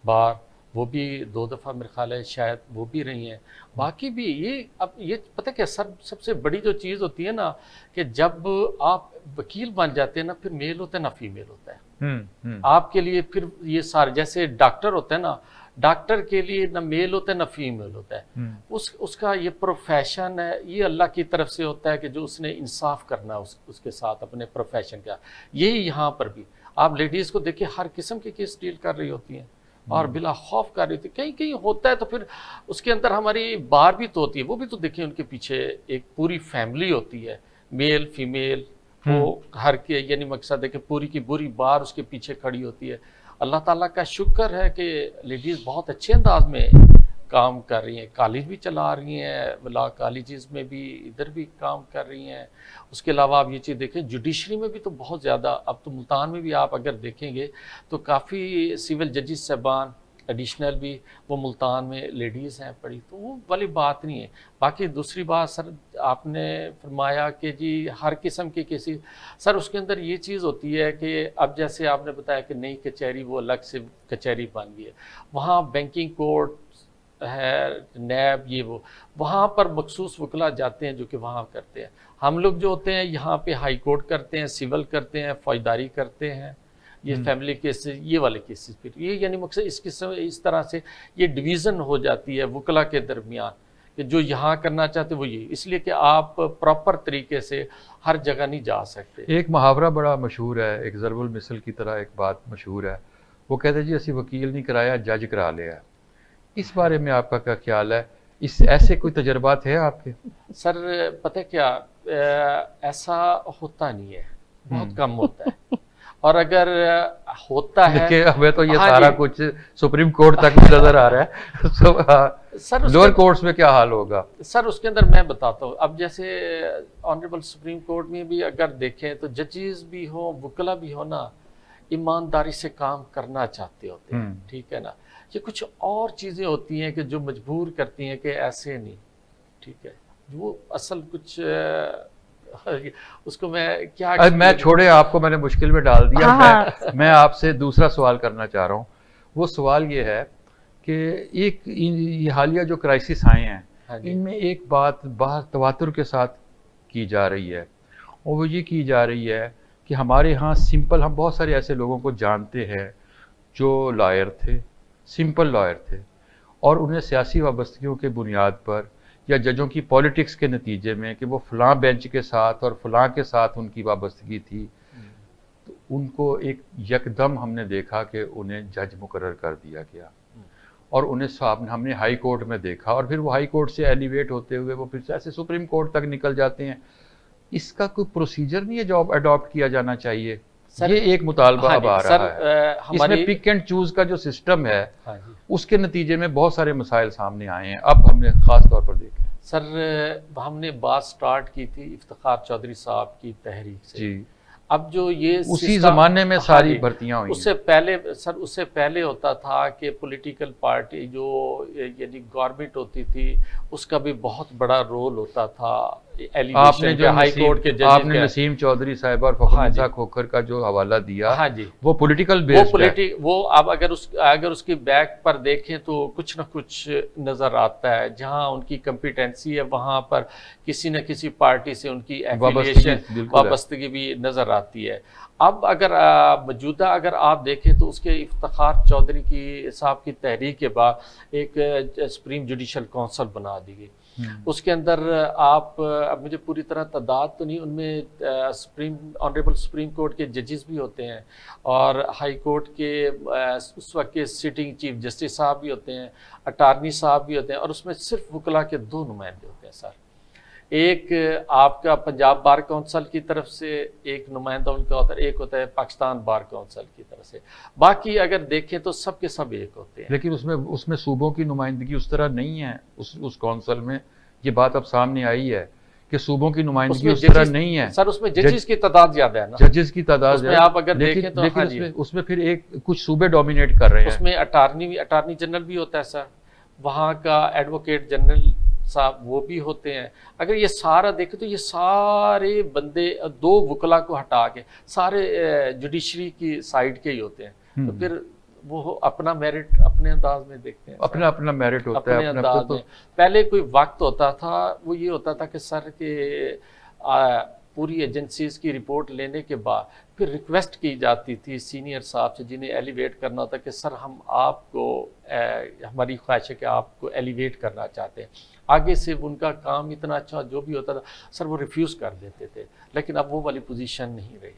bar, वो भी 2 दफ़ा मेरे ख्याल है शायद वो भी रही हैं। बाकी भी ये अब ये पता क्या सबसे बड़ी जो चीज़ होती है ना कि जब आप वकील बन जाते हैं ना, फिर मेल होता है ना फीमेल होता है। आपके लिए फिर ये सारे जैसे डॉक्टर होता है ना, डॉक्टर के लिए ना मेल होता है ना फीमेल होता है। उसका ये प्रोफेशन है, ये अल्लाह की तरफ से होता है कि जो उसने इंसाफ करना उसके साथ अपने प्रोफेशन का। यही यहाँ पर भी आप लेडीज़ को देखिए हर किस्म के केस डील कर रही होती हैं और बिला खौफ कर रही थी। कहीं कहीं होता है तो फिर उसके अंदर हमारी बार भी तो होती है, वो भी तो देखिए उनके पीछे एक पूरी फैमिली होती है, मेल फीमेल, वो हर के यानी मकसद है कि पूरी की पूरी बार उसके पीछे खड़ी होती है। अल्लाह ताला का शुक्र है कि लेडीज़ बहुत अच्छे अंदाज में काम कर रही हैं, कॉलेज भी चला रही हैं, लॉ कॉलेजेस में भी इधर भी काम कर रही हैं। उसके अलावा आप ये चीज़ देखें जुडिशरी में भी तो बहुत ज़्यादा, अब तो मुल्तान में भी आप अगर देखेंगे तो काफ़ी सिविल जजेस साहबान एडिशनल भी वो मुल्तान में लेडीज़ हैं पढ़ी, तो वो वाली बात नहीं है। बाकी दूसरी बात सर आपने फरमाया कि जी हर किस्म के केसेस, सर उसके अंदर ये चीज़ होती है कि अब जैसे आपने बताया कि नई कचहरी वो अलग से कचहरी बन गई है, वहाँ बैंकिंग कोर्ट है, नैब, ये वो वहाँ पर मखसूस वकला जाते हैं जो कि वहाँ करते हैं। हम लोग जो होते हैं यहाँ पे हाई कोर्ट करते हैं, सिविल करते हैं, फौजदारी करते हैं, ये फैमिली केसेस, ये वाले केसेस फिर ये यानी मकसद इस तरह से ये डिवीज़न हो जाती है वकला के दरमियान कि जो यहाँ करना चाहते वो ये, इसलिए कि आप प्रॉपर तरीके से हर जगह नहीं जा सकते। एक मुहावरा बड़ा मशहूर है, एक ज़रबुल मिसल की तरह एक बात मशहूर है, वो कहते जी असी वकील नहीं कराया जज करा लिया। इस बारे में आपका क्या ख्याल है? इस ऐसे कोई तजर्बात है आपके? सर पता है क्या, ऐसा होता नहीं है, बहुत कम होता है, और अगर होता है कि हमें तो ये सारा कुछ सुप्रीम कोर्ट तक नजर आ रहा है तो सर लोअर कोर्ट्स में क्या हाल होगा? सर उसके अंदर मैं बताता हूँ, अब जैसे ऑनरेबल सुप्रीम कोर्ट में भी अगर देखें तो जजेस भी हो, वकला भी हो ना, ईमानदारी से काम करना चाहते होते हैं, ठीक है ना। ये कुछ और चीज़ें होती हैं कि जो मजबूर करती हैं कि ऐसे नहीं, ठीक है, वो असल कुछ उसको मैं क्या मैं छोड़े, आपको मैंने मुश्किल में डाल दिया। हाँ। मैं आपसे दूसरा सवाल करना चाह रहा हूँ। वो सवाल ये है कि एक ये हालिया जो क्राइसिस आए हैं, हाँ, इनमें एक बात बाहर तवातुर के साथ की जा रही है, और वो ये की जा रही है कि हमारे यहाँ सिंपल, हम बहुत सारे ऐसे लोगों को जानते हैं जो लॉयर थे, सिंपल लॉयर थे, और उन्हें सियासी वाबस्तगियों के बुनियाद पर या जजों की पॉलिटिक्स के नतीजे में कि वो फलां बेंच के साथ और फलां के साथ उनकी वाबस्तगी थी, तो उनको एक यकदम हमने देखा कि उन्हें जज मुकर्रर कर दिया गया, और उन्हें हमने हाई कोर्ट में देखा, और फिर वो हाई कोर्ट से एलिवेट होते हुए वो फिर से ऐसे सुप्रीम कोर्ट तक निकल जाते हैं। इसका कोई प्रोसीजर नहीं है जो अडॉप्ट किया जाना चाहिए? ये एक मुतालबा अब आ रहा है। इसमें पिक एंड चूज का जो सिस्टम है, उसके नतीजे में बहुत सारे मसाइल सामने आए हैं। अब हमने खास तौर पर देखे सर, हमने बात स्टार्ट की थी इफ्तिखार चौधरी साहब की तहरीक से जी। अब जो ये उसी जमाने में सारी भर्तियां हुई, उससे पहले सर, उससे पहले होता था कि पॉलिटिकल पार्टी जो यानी गवर्नमेंट होती थी उसका भी बहुत बड़ा रोल होता था। आपने जो हाई कोर्ट के जज, आपने नसीम चौधरी साहब और फ़खरुन्निसा खोखर का जो हवाला दिया, हाँ जी, वो पॉलिटिकल बेस्ड है। वो अब अगर उसकी बैक पर देखें तो कुछ न कुछ नजर आता है, जहां उनकी कॉम्पिटेंसी है वहां पर किसी न किसी पार्टी से उनकी एफिलिएशन वाबस्तगी भी नजर आती है। अब अगर मौजूदा अगर आप देखें तो उसके इफ्तिखार चौधरी की साहब की तहरीक के बाद एक सुप्रीम जुडिशल काउंसिल बना दी गई। उसके अंदर आप, अब मुझे पूरी तरह तादाद तो नहीं, उनमें ऑनरेबल सुप्रीम कोर्ट के जजेस भी होते हैं और हाई कोर्ट के उस वक्त के सिटिंग चीफ जस्टिस साहब भी होते हैं, अटार्नी साहब भी होते हैं, और उसमें सिर्फ वकला के 2 नुमाइंदे होते हैं सर। एक आपका पंजाब बार काउंसिल की तरफ से एक नुमाइंदा उनका होता है, एक होता है पाकिस्तान बार काउंसिल की तरफ से। बाकी अगर देखें तो सब के सब एक होते हैं। लेकिन उसमें सूबों की नुमाइंदगी उस तरह नहीं है। उस काउंसिल में ये बात अब सामने आई है कि सूबों की नुमाइंदगी उस तरह नहीं है सर। उसमें जजेस की तादाद ज्यादा है ना, जजेस की तादाद उसमें आप अगर देखें तो लेकिन उसमें फिर कुछ सूबे डोमिनेट कर रहे हैं। उसमें अटार्नी जनरल भी होता है सर, वहाँ का एडवोकेट जनरल साहब वो भी होते हैं। अगर ये सारा देखें तो ये सारे बंदे 2 वकला को हटा के सारे जुडिशरी की साइड के ही होते हैं। तो फिर वो अपना मेरिट अपने अंदाज में देखते हैं, अपना मेरिट होता है अपने अंदाज में। पहले कोई वक्त होता था, वो ये होता था कि सर के पूरी एजेंसीज की रिपोर्ट लेने के बाद फिर रिक्वेस्ट की जाती थी सीनियर साहब से जिन्हें एलिवेट करना होता कि सर हम आपको हमारी ख्वाहिश है कि आपको एलिवेट करना चाहते हैं। आगे से उनका काम इतना अच्छा जो भी होता था सर वो रिफ्यूज़ कर देते थे। लेकिन अब वो वाली पोजीशन नहीं रही,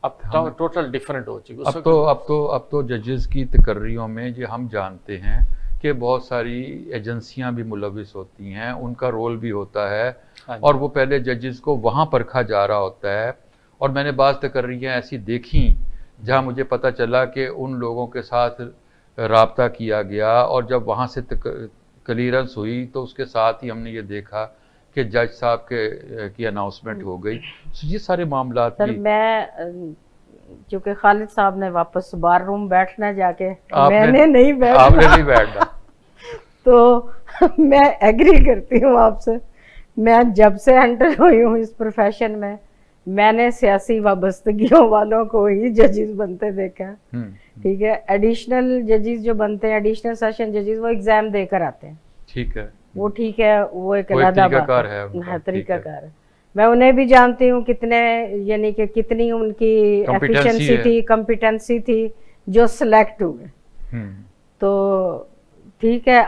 अब टोटल डिफरेंट हो चुकी। अब तो जजेस की तकर्रियों में जो हम जानते हैं कि बहुत सारी एजेंसियां भी मुलविस होती हैं, उनका रोल भी होता है। और वो पहले जजेस को वहाँ परखा जा रहा होता है। और मैंने बाज़ तकर्रियाँ ऐसी देखी जहाँ मुझे पता चला कि उन लोगों के साथ राब्ता किया गया और जब वहाँ से क्लियरेंस हुई तो उसके साथ ही हमने ये देखा कि जज साहब की अनाउंसमेंट हो गई। तो ये सारे मामला सर मैं चूँकि खालिद साहब ने वापस बार रूम बैठना जाके मैंने नहीं बैठना तो मैं एग्री करती हूँ आपसे। मैं जब से एंटर हुई हूँ इस प्रोफेशन में मैंने सियासी वाबस्तगियों वालों को ही जजेस बनते देखा। ठीक है, एडिशनल जजेस जो बनते हैं, एडिशनल सेशन जजेस, वो एग्जाम देकर आते हैं। ठीक है, वो ठीक है, वो एक तरीकाकार है, तरीकाकार है। मैं उन्हें भी जानती हूँ कितने, यानी कि कितनी उनकी एफिशिएंसी थी, कॉम्पिटेंसी थी जो सिलेक्ट हुए। तो ठीक है,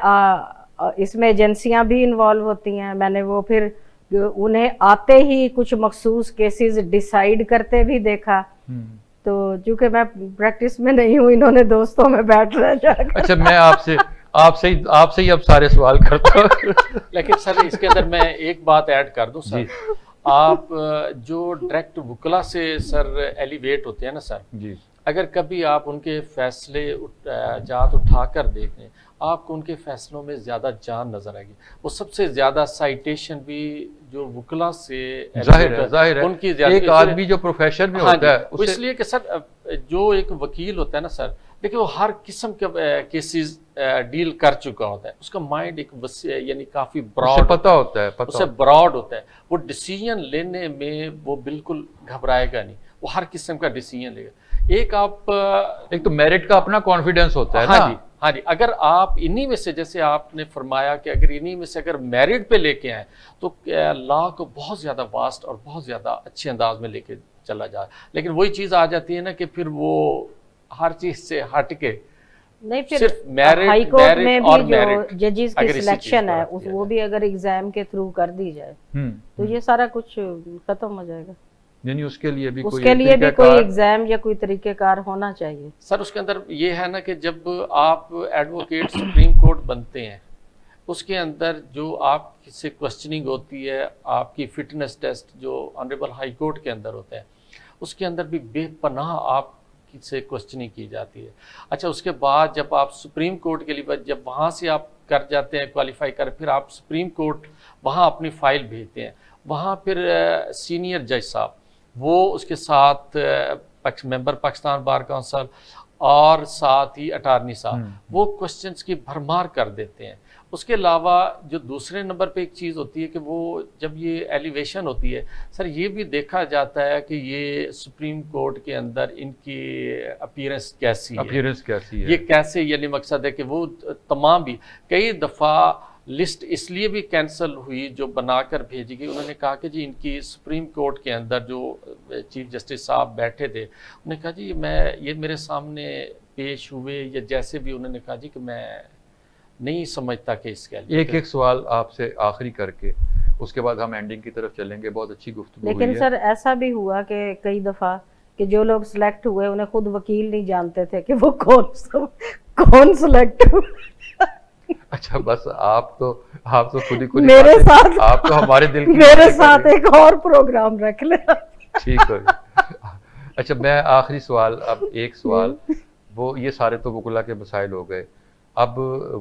इसमें एजेंसियां भी इन्वॉल्व होती हैं। मैंने वो फिर उन्हें आते ही कुछ मखसूस केसेस डिसाइड करते भी देखा। तो चूंकि मैं प्रैक्टिस में नहीं हूँ, इन्होंने दोस्तों में बैठ रहा। अच्छा, मैं आपसे ही अब सारे सवाल करता हूँ। लेकिन सर इसके अंदर मैं एक बात ऐड कर दूं सर, आप जो डायरेक्ट वकला से सर एलिवेट होते हैं ना सर जी, अगर कभी आप उनके फैसले जात उठाकर देखें आपको उनके फैसलों में ज़्यादा जान नजर आएगी। वो सबसे ज़्यादा साइटेशन भी जो वकला से जाहिर है उनकी एक आदमी जो प्रोफेशन में होता है इसलिए कि सर जो एक वकील होता है ना सर, देखिए वो हर किस्म के केसेस डील कर चुका होता है। उसका माइंड एक यानी काफ़ी ब्रॉड पता होता है, उससे ब्रॉड होता है। वो डिसीजन लेने में वो बिल्कुल घबराएगा नहीं, वो हर किस्म का डिसीजन लेगा। एक तो मेरिट का अपना कॉन्फिडेंस होता है। हाँ जी, हाँ जी। अगर आप इन्हीं में से, जैसे आपने फरमाया कि अगर इन्हीं में से अगर मेरिट पे लेके आए तो लॉ को बहुत ज़्यादा वास्ट और बहुत ज़्यादा अच्छे अंदाज में लेके चला जाए। लेकिन वही चीज़ आ जाती है ना कि फिर वो हर चीज़ से हट के नहीं, फिर हाई कोर्ट में भी जो जजेस की सिलेक्शन है वो भी अगर एग्जाम के थ्रू कर दी जाए तो ये सारा कुछ खत्म हो जाएगा। यानी उसके लिए भी कोई एग्जाम या कोई तरीकेकार होना चाहिए। सर उसके अंदर ये है ना कि जब आप एडवोकेट सुप्रीम कोर्ट बनते हैं उसके अंदर जो आपसे क्वेश्चनिंग होती है, आपकी फिटनेस टेस्ट जो ऑनरेबल हाई कोर्ट के अंदर होता है उसके अंदर भी बेपनाह आप से क्वेश्चनिंग की जाती है। अच्छा, उसके बाद जब आप सुप्रीम कोर्ट के लिए जब वहाँ से आप कर जाते हैं क्वालिफाई कर, फिर आप सुप्रीम कोर्ट वहाँ अपनी फाइल भेजते हैं। वहाँ फिर सीनियर जज साहब वो उसके साथ मेंबर पाकिस्तान बार काउंसिल और साथ ही अटार्नी साहब वो क्वेश्चंस की भरमार कर देते हैं। उसके अलावा जो दूसरे नंबर पे एक चीज़ होती है कि वो जब ये एलिवेशन होती है सर, ये भी देखा जाता है कि ये सुप्रीम कोर्ट के अंदर इनकी अपीयरेंस कैसी है, ये कैसे, यानी मकसद है कि वो तमाम भी कई दफ़ा लिस्ट इसलिए भी कैंसिल हुई जो बनाकर भेजी गई। उन्होंने कहा कि जी इनकी सुप्रीम कोर्ट के अंदर जो चीफ जस्टिस साहब बैठे थे उन्होंने कहा जी ये मेरे सामने पेश हुए या जैसे भी, उन्होंने कहा जी कि मैं नहीं समझता कि इसके लिए। एक सवाल आपसे आखिरी करके उसके बाद हम एंडिंग की तरफ चलेंगे। बहुत अच्छी गुफ्तगू हुई है। लेकिन सर ऐसा भी हुआ कि कई दफ़ा कि जो लोग सिलेक्ट हुए उन्हें खुद वकील नहीं जानते थे कि वो कौन सिलेक्ट हुए। अच्छा, बस आप तो खुद ही मेरे साथ आप तो हमारे दिल की मेरे साथ एक और प्रोग्राम रख ले। ठीक है। अच्छा, मैं आखिरी सवाल, अब एक सवाल, वो ये सारे तो वकुला के मसाइल हो गए, अब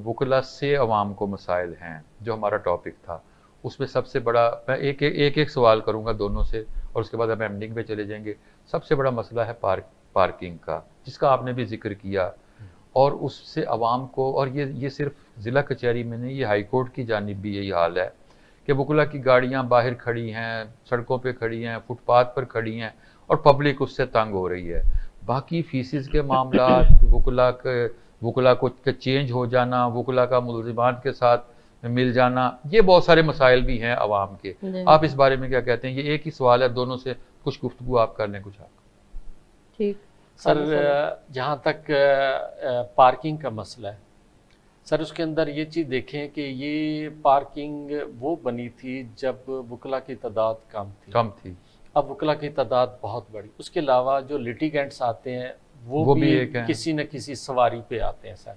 वकुला से अवाम को मसाइल हैं जो हमारा टॉपिक था, उसमें सबसे बड़ा, मैं एक सवाल करूंगा दोनों से और उसके बाद हम एंडिंग पे चले जाएंगे। सबसे बड़ा मसला है पार्किंग का, जिसका आपने भी जिक्र किया, और उससे अवाम को, और ये सिर्फ ज़िला कचहरी में नहीं, ये हाई कोर्ट की जानिब भी यही हाल है कि वकुला की गाड़ियाँ बाहर खड़ी हैं, सड़कों पे खड़ी हैं, फुटपाथ पर खड़ी हैं और पब्लिक उससे तंग हो रही है। बाकी फीसिस के मामला, वकुला को चेंज हो जाना, वकुला का मुलजिमान के साथ मिल जाना, ये बहुत सारे मसाइल भी हैं अवाम के। आप इस बारे में क्या कहते हैं? ये एक ही सवाल है, दोनों से कुछ गुफ्तगू आप कर लें, कुछ आप। ठीक सर, जहाँ तक पार्किंग का मसला है सर, उसके अंदर ये चीज़ देखें कि ये पार्किंग वो बनी थी जब वकला की तादाद कम थी। अब वकला की तादाद बहुत बड़ी, उसके अलावा जो लिटिगेंट्स आते हैं वो भी किसी न किसी सवारी पे आते हैं सर।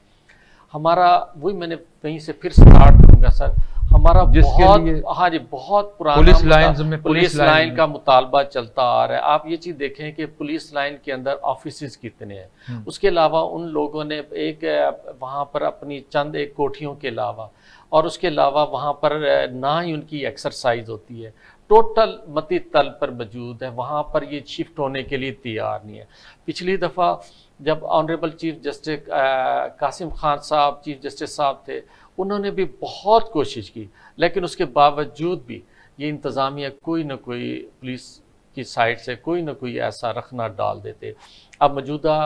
हमारा वही, मैंने वहीं से फिर स्टार्ट करूँगा सर, हमारा बहुत, हाँ जी, बहुत पुराना पुलिस लाइन का मुतालबा चलता आ रहा है। आप ये चीज़ देखें कि पुलिस लाइन के अंदर ऑफिसेज कितने हैं, उसके अलावा उन लोगों ने एक वहाँ पर अपनी चंद एक कोठियों के अलावा, और उसके अलावा वहाँ पर ना ही उनकी एक्सरसाइज होती है, टोटल मती तल पर मौजूद है, वहाँ पर ये शिफ्ट होने के लिए तैयार नहीं है। पिछली दफ़ा जब honourable chief justice Kasim Khan साहब चीफ जस्टिस साहब थे, उन्होंने भी बहुत कोशिश की, लेकिन उसके बावजूद भी ये इंतज़ामिया कोई ना कोई पुलिस की साइड से कोई ना कोई ऐसा रखना डाल देते। अब मौजूदा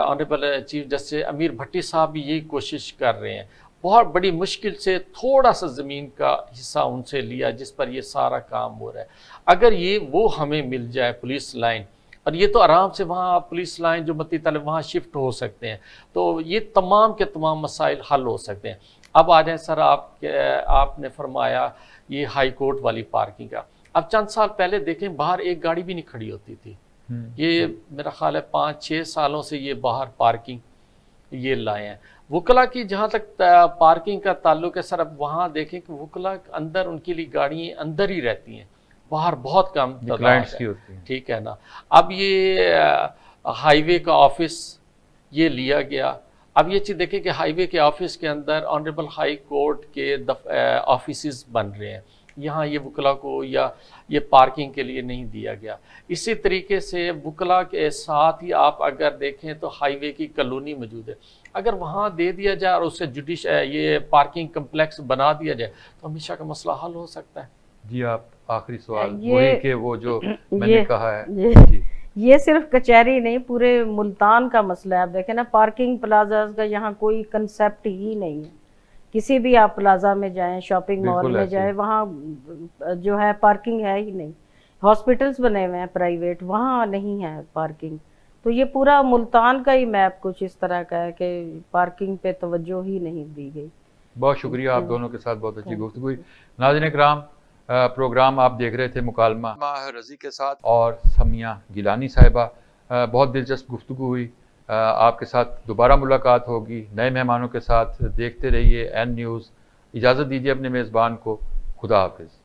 ऑनरेबल चीफ जस्टिस अमीर भट्टी साहब भी यही कोशिश कर रहे हैं, बहुत बड़ी मुश्किल से थोड़ा सा ज़मीन का हिस्सा उनसे लिया जिस पर ये सारा काम हो रहा है। अगर ये वो हमें मिल जाए पुलिस लाइन, और ये तो आराम से वहाँ पुलिस लाइन जो मती तल वहाँ शिफ्ट हो सकते हैं, तो ये तमाम के तमाम मसाइल हल हो सकते हैं। अब आ जाए सर, आपने फरमाया ये हाई कोर्ट वाली पार्किंग का। अब चंद साल पहले देखें, बाहर एक गाड़ी भी नहीं खड़ी होती थी। ये मेरा ख्याल है 5-6 सालों से ये बाहर पार्किंग ये लाए हैं। वकला की जहाँ तक पार्किंग का ताल्लुक है सर, अब वहाँ देखें कि वकला अंदर उनके लिए गाड़ियाँ अंदर ही रहती हैं, बाहर बहुत कम क्लाइंट्स की होती हैं, ठीक है ना। अब ये हाईवे का ऑफिस ये लिया गया। अब ये चीज़ देखें कि हाईवे के ऑफिस के अंदर ऑनरेबल हाई कोर्ट के ऑफिस बन रहे हैं, यहाँ ये वकला को या ये पार्किंग के लिए नहीं दिया गया। इसी तरीके से वकला के साथ ही आप अगर देखें तो हाईवे की कॉलोनी मौजूद है, अगर वहाँ दे दिया जाए और उससे ये पार्किंग कम्प्लेक्स बना दिया जाए तो हमेशा का मसला हल हो सकता है। जी, आप आखिरी सवाल वही के वो जो मैंने कहा है ये सिर्फ कचहरी नहीं, पूरे मुल्तान का मसला है। आप देखें ना, पार्किंग प्लाजा का यहाँ कोई कंसेप्ट ही नहीं है। किसी भी आप प्लाजा में जाएं, शॉपिंग मॉल में जाएं, वहाँ जो है पार्किंग है ही नहीं। हॉस्पिटल्स बने हुए हैं प्राइवेट, वहाँ नहीं है पार्किंग। तो ये पूरा मुल्तान का ही मैप कुछ इस तरह का है कि पार्किंग पे तवज्जो ही नहीं दी गई। बहुत शुक्रिया, आप दोनों के साथ बहुत अच्छी गुफ्तगू हुई। नाज़रीन इकराम, प्रोग्राम आप देख रहे थे मुकालमा रज़ी के साथ और समिया गिलानी साहिबा। बहुत दिलचस्प गुफ्तगू हुई। आपके साथ दोबारा मुलाकात होगी नए मेहमानों के साथ। देखते रहिए एन न्यूज़। इजाज़त दीजिए अपने मेज़बान को। खुदा हाफिज़।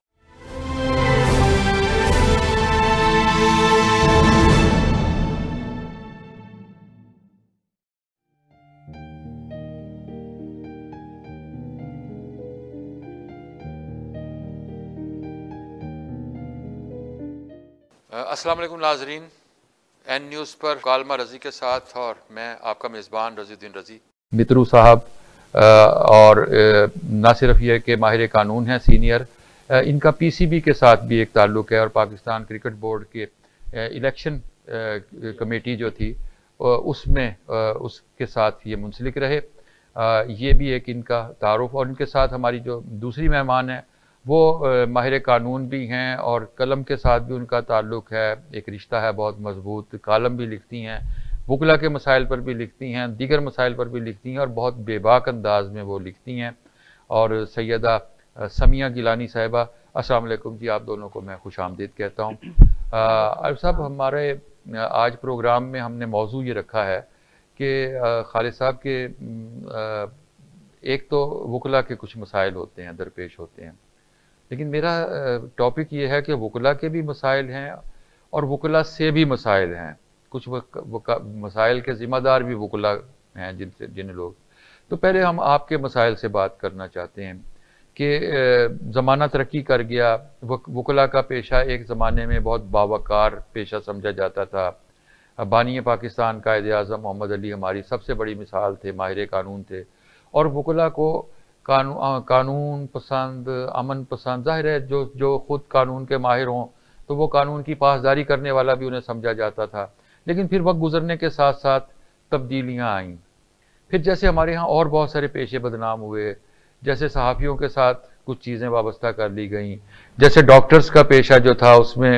अस्सलाम वालेकुम नाज़रीन, एन न्यूज़ पर मुकालमा रज़ी के साथ और मैं आपका मेज़बान रज़ीउद्दीन रज़ी। मित्रू साहब और ना सिर्फ ये कि माहिर कानून हैं सीनियर, इनका पीसीबी के साथ भी एक ताल्लुक़ है और पाकिस्तान क्रिकेट बोर्ड के इलेक्शन कमेटी जो थी उसमें उसके साथ ये मुंसलिक रहे। ये भी एक इनका तारुफ। और इनके साथ हमारी जो दूसरी मेहमान है वो माहिर कानून भी हैं और कलम के साथ भी उनका ताल्लुक़ है, एक रिश्ता है बहुत मजबूत। कालम भी लिखती हैं, वकला के मसाइल पर भी लिखती हैं, दीगर मसाइल पर भी लिखती हैं और बहुत बेबाक अंदाज में वो लिखती हैं। और सैयदा समिया गिलानी साहिबा, अस्सलाम वालेकुम जी, आप दोनों को मैं खुश आमदीद कहता हूँ। अब साहब, हमारे आज प्रोग्राम में हमने मौजू ये रखा है कि खालिद साहब के एक तो वकला के कुछ मसाइल होते हैं, दरपेश होते हैं, लेकिन मेरा टॉपिक ये है कि वकला के भी मसाइल हैं और वकला से भी मसाइल हैं। कुछ मसाइल के ज़िम्मेदार भी वकला हैं जिन लोग। तो पहले हम आपके मसाइल से बात करना चाहते हैं कि ज़माना तरक्की कर गया, वकला का पेशा एक ज़माने में बहुत बावकार पेशा समझा जाता था। बानी पाकिस्तान कायदे आज़म मोहम्मद अली हमारी सबसे बड़ी मिसाल थे, माहिर कानून थे, और वकला को कानून पसंद, अमन पसंद, ज़ाहिर है जो ख़ुद कानून के माहिर हों तो वो कानून की पासदारी करने वाला भी उन्हें समझा जाता था। लेकिन फिर वक्त गुजरने के साथ साथ तब्दीलियाँ आईं। फिर जैसे हमारे यहाँ और बहुत सारे पेशे बदनाम हुए, जैसे सहाफ़ियों के साथ कुछ चीज़ें वाबस्ता कर ली गई, जैसे डॉक्टर्स का पेशा जो था उसमें